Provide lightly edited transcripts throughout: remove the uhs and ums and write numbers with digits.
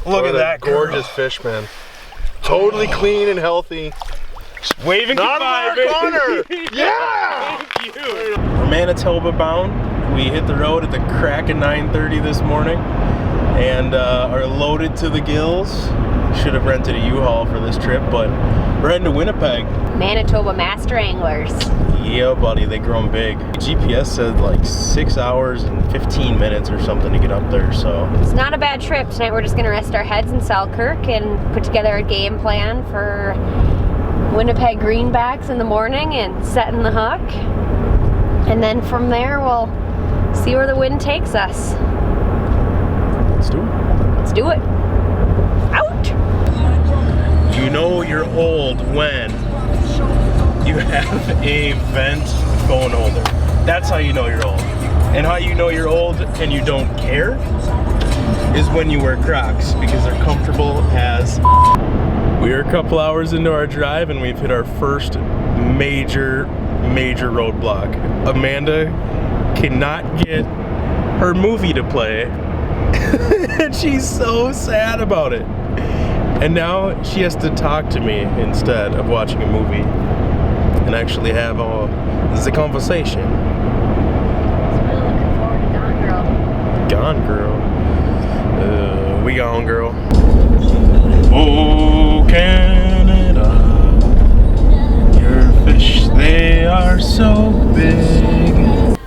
Look at that gorgeous fish, man. Totally clean and healthy. Waving goodbye, baby. Yeah! Thank you. We're Manitoba bound. We hit the road at the crack of 9:30 this morning and are loaded to the gills. Should have rented a U-Haul for this trip, but we're heading to Winnipeg. Manitoba master anglers. Yeah, buddy, they grown big. GPS said like 6 hours and 15 minutes or something to get up there, so. It's not a bad trip. Tonight we're just gonna rest our heads in Selkirk and put together a game plan for Winnipeg greenbacks in the morning and setting the hook. And then from there we'll see where the wind takes us. Let's do it. Let's do it. Out! You know you're old when you have a vent phone holder. That's how you know you're old. And how you know you're old and you don't care is when you wear Crocs, because they're comfortable as. We are a couple hours into our drive and we've hit our first major roadblock. Amanda cannot get her movie to play and she's so sad about it. And now she has to talk to me instead of watching a movie and actually have the conversation. I'm really looking forward to Gone Girl. Gone Girl. We gone, girl. Oh, Canada, your fish, they are so big.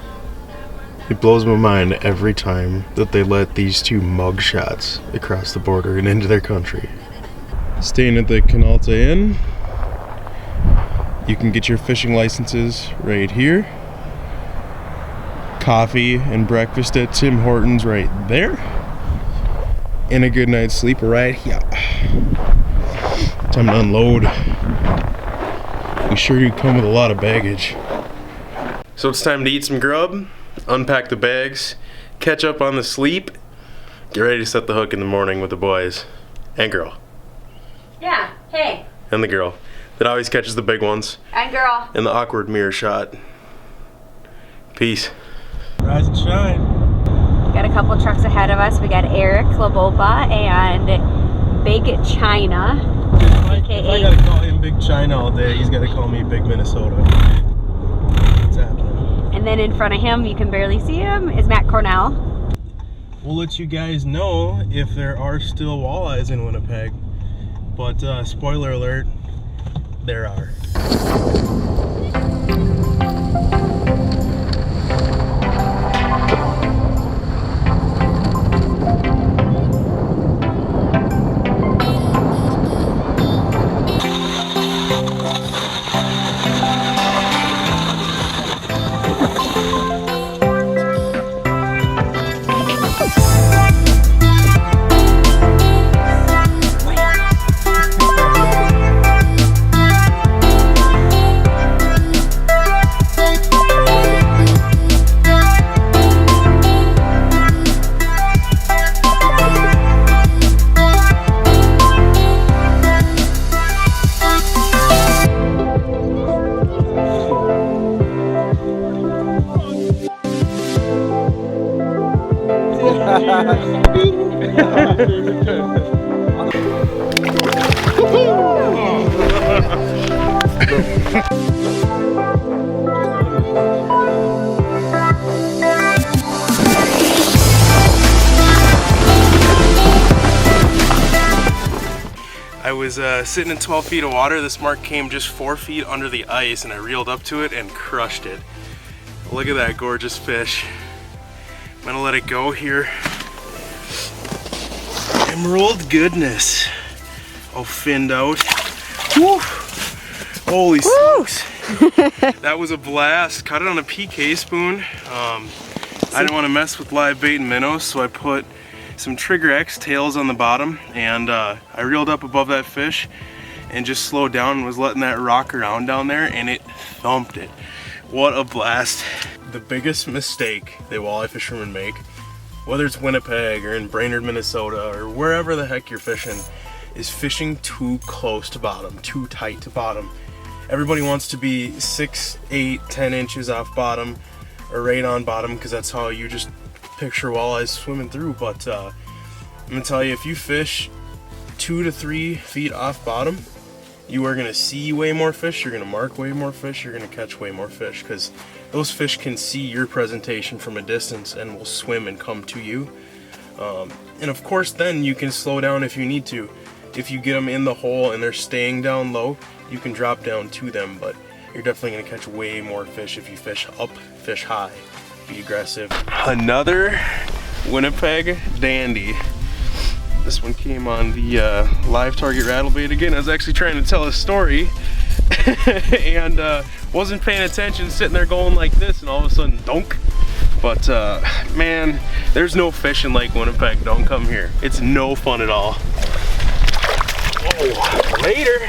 It blows my mind every time that they let these two mug shots across the border and into their country. Staying at the Canalta Inn. You can get your fishing licenses right here. Coffee and breakfast at Tim Hortons right there. And a good night's sleep right here. Time to unload. Be sure you come with a lot of baggage. So it's time to eat some grub, unpack the bags, catch up on the sleep, get ready to set the hook in the morning with the boys and girl. Yeah, hey. And the girl that always catches the big ones. And girl. And the awkward mirror shot. Peace. Rise and shine. Got a couple trucks ahead of us. We got Eric Labopa and Big China. If I gotta call him Big China all day, he's gotta call me Big Minnesota. What's happening? And then in front of him, you can barely see him, is Matt Cornell. We'll let you guys know if there are still walleyes in Winnipeg. But spoiler alert, there are. I was sitting in 12 feet of water. This mark came just 4 feet under the ice and I reeled up to it and crushed it. Look at that gorgeous fish. I'm gonna let it go here. Emerald goodness. Oh, finned out. Woo! Holy smokes. That was a blast. Caught it on a PK spoon. I didn't want to mess with live bait and minnows, so I put some Trigger X tails on the bottom, and I reeled up above that fish and just slowed down and was letting that rock around down there, and it thumped it. What a blast. The biggest mistake that walleye fishermen make, whether it's Winnipeg or in Brainerd, Minnesota, or wherever the heck you're fishing, is fishing too close to bottom, too tight to bottom. Everybody wants to be 6, 8, 10 inches off bottom or right on bottom, because that's how you just picture walleyes swimming through, but I'm gonna tell you, if you fish 2 to 3 feet off bottom, you are gonna see way more fish, you're gonna mark way more fish, you're gonna catch way more fish, because those fish can see your presentation from a distance and will swim and come to you. And of course then you can slow down if you need to. If you get them in the hole and they're staying down low, you can drop down to them, but you're definitely gonna catch way more fish if you fish up, fish high, be aggressive. Another Winnipeg dandy. This one came on the live target rattlebait again. I was actually trying to tell a story and wasn't paying attention, sitting there going like this, and all of a sudden, donk. But man, there's no fish in Lake Winnipeg. Don't come here. It's no fun at all. Oh, later.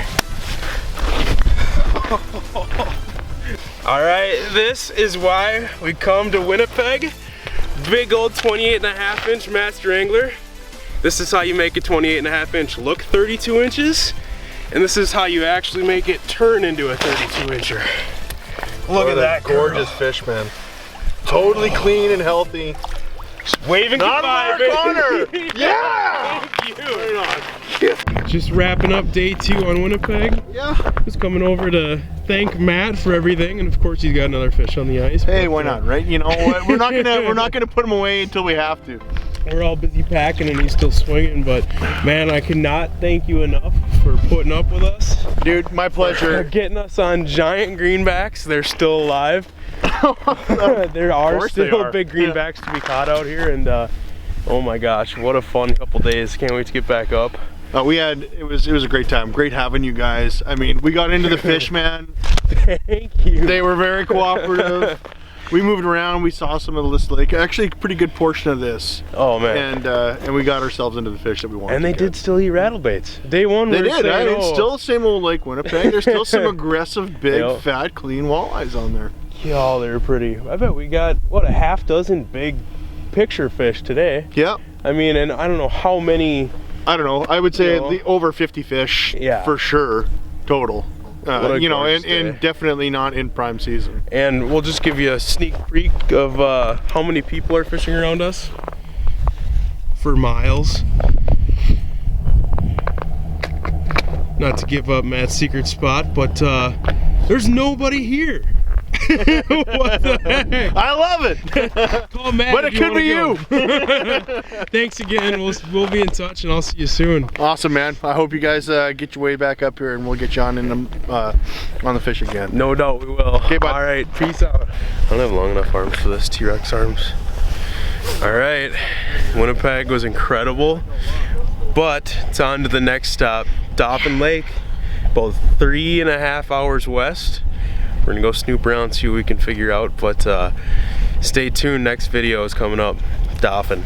All right, this is why we come to Winnipeg. Big old 28.5-inch master angler. This is how you make a 28.5-inch look 32 inches. And this is how you actually make it turn into a 32-incher. Look at that gorgeous fish, man. Totally clean and healthy. Waving goodbye, baby. Yeah! Thank you. Right on. Just wrapping up day 2 on Winnipeg. Yeah. Just coming over to thank Matt for everything, and of course he's got another fish on the ice. Hey, why not, right? You know what? We're not gonna put him away until we have to. We're all busy packing and he's still swinging, but man, I cannot thank you enough for putting up with us. Dude, my pleasure. Getting us on giant greenbacks. They're still alive. There are still big greenbacks to be caught out here, and oh my gosh, what a fun couple days. Can't wait to get back up. It was a great time. Great having you guys. I mean, we got into the fish, man. Thank you. They were very cooperative. We moved around, we saw some of this lake, actually a pretty good portion of this. Oh man. And we got ourselves into the fish that we wanted. And they did still eat rattlebaits. Day 1 they did, saying, It's still the same old Lake Winnipeg. There's still some aggressive, big, fat, clean walleyes on there. Yeah, they were pretty. I bet we got, what, a half dozen big picture fish today. Yeah. I mean, and I don't know how many. I don't know, I would say over 50 fish for sure, total. You know, and definitely not in prime season. And we'll just give you a sneak peek of how many people are fishing around us for miles. Not to give up Matt's secret spot, but there's nobody here. What the heck? I love it. Call Matt, but it could be you. Thanks again. We'll be in touch, and I'll see you soon. Awesome, man. I hope you guys get your way back up here, and we'll get you on the fish again. No doubt we will. Okay, bud. All right, peace out. I don't have long enough arms for this, T-Rex arms. All right, Winnipeg was incredible, but it's on to the next stop, Dauphin Lake, about 3.5 hours west. We're gonna go snoop around, see what we can figure out, but stay tuned, next video is coming up, Dauphin.